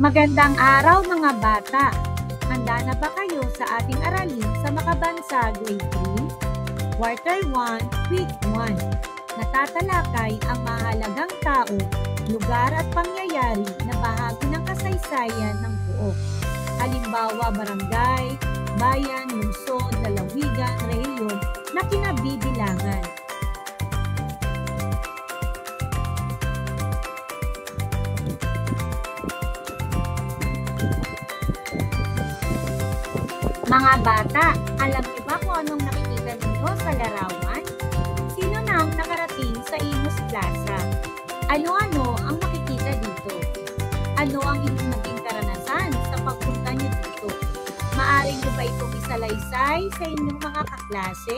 Magandang araw mga bata! Handa na ba kayo sa ating aralin sa Makabangsa Grade 3? Quarter 1, Week 1. Natatalakay ang mahalagang tao, lugar at pangyayari na bahagi ng kasaysayan ng buo. Halimbawa, barangay, bayan, lungsod, lalawigan, rehiyon na kinabibilangan. Mga bata, alam niyo ba kung anong nakikita ninyo sa larawan? Sino na ang nakarating sa Imus Plaza? Ano-ano ang makikita dito? Ano ang inyong naging karanasan sa pagpunta niyo dito? Maaari niyo ba itong isalaysay sa inyong mga kaklase?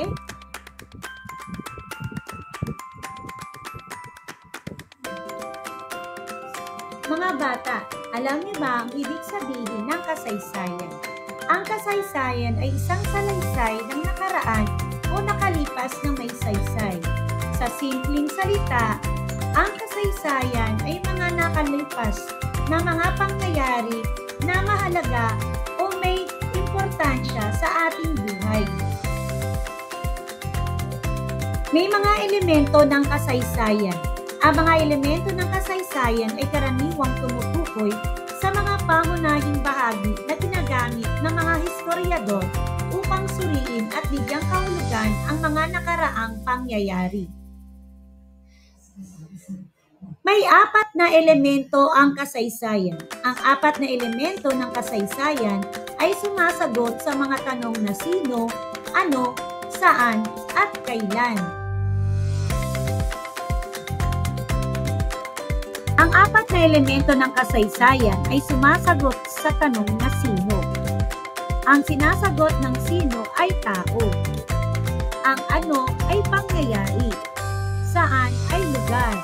Mga bata, alam niyo ba ang ibig sabihin ng kasaysayan? Ang kasaysayan ay isang salaysay ng nakaraan o nakalipas na may saysay. Sa simpleng salita, ang kasaysayan ay mga nakalipas na mga pangyayari na mahalaga o may importansya sa ating buhay. May mga elemento ng kasaysayan. Ang mga elemento ng kasaysayan ay karaniwang tumutukoy sa mga pangunahing bahagi na ginagamit ng mga historiador upang suriin at bigyang kahulugan ang mga nakaraang pangyayari. May apat na elemento ang kasaysayan. Ang apat na elemento ng kasaysayan ay sumasagot sa mga tanong na sino, ano, saan, at kailan. Ang apat na elemento ng kasaysayan ay sumasagot sa tanong na sino. Ang sinasagot ng sino ay tao. Ang ano ay pangyayari. Saan ay lugar.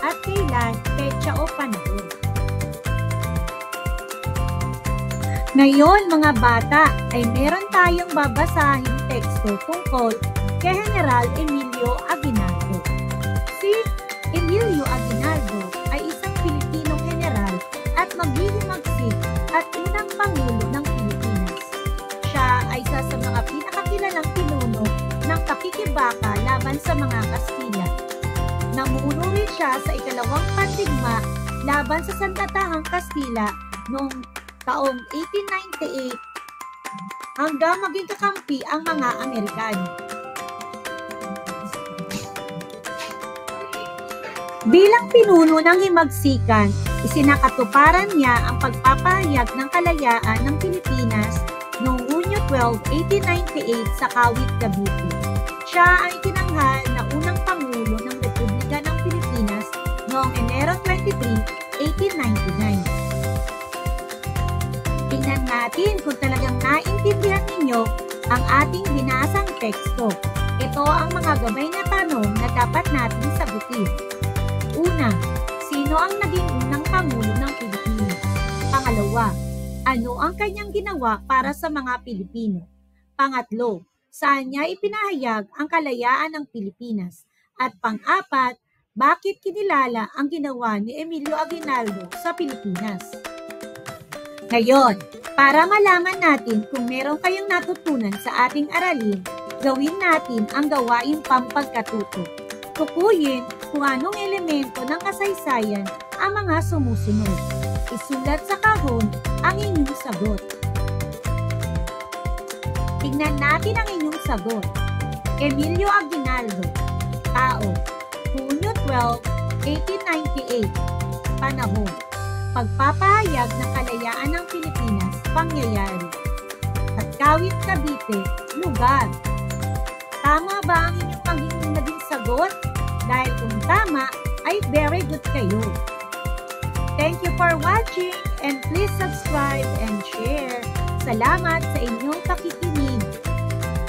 At kailan, petsa o panahon. Ngayon mga bata ay meron tayong babasahing teksto tungkol kay General Emilio Aguinaldo. Si Emilio Aguinaldo ay isang Pilipinong general at maghihimagsik at unang Pangulo ng Pilipinas. Siya ay isa sa mga pinakakilalang pinuno ng pakikibaka laban sa mga Kastila. Namumuno rin siya sa ikalawang pandigma laban sa sandatahang Kastila noong taong 1898 hanggang maging kakampi ang mga Amerikano. Bilang pinuno ng himagsikan, isinakatuparan niya ang pagpapahayag ng kalayaan ng Pilipinas noong Hunyo 12, 1898 sa Kawit, Cavite. Siya ay tinanghal na unang Pangulo ng Republika ng Pilipinas noong Enero 23, 1899. Tingnan natin kung talagang naintindihan ninyo ang ating binasang teksto. Ito ang mga gabay na tanong na dapat natin sagutin. Una, sino ang naging unang Pangulo ng Pilipinas? Pangalawa, ano ang kanyang ginawa para sa mga Pilipino? Pangatlo, saan niya ipinahayag ang kalayaan ng Pilipinas? At pang-apat, bakit kinilala ang ginawa ni Emilio Aguinaldo sa Pilipinas? Ngayon, para malaman natin kung meron kayong natutunan sa ating aralin, gawin natin ang gawaing pampagkatuto. Tukuyin kung anong elemento ng kasaysayan ang mga sumusunod. Isulat sa kahon ang inyong sagot. Tingnan natin ang inyong sagot. Emilio Aguinaldo. Tao. Hunyo 12, 1898. Panahon. Pagpapahayag ng kalayaan ng Pilipinas. Pangyayari. At Kawit, Cavite. Lugar. Tama ba ang inyong naging sagot? Dahil kung tama, ay very good kayo. Thank you for watching and please subscribe and share. Salamat sa inyong pakikinig.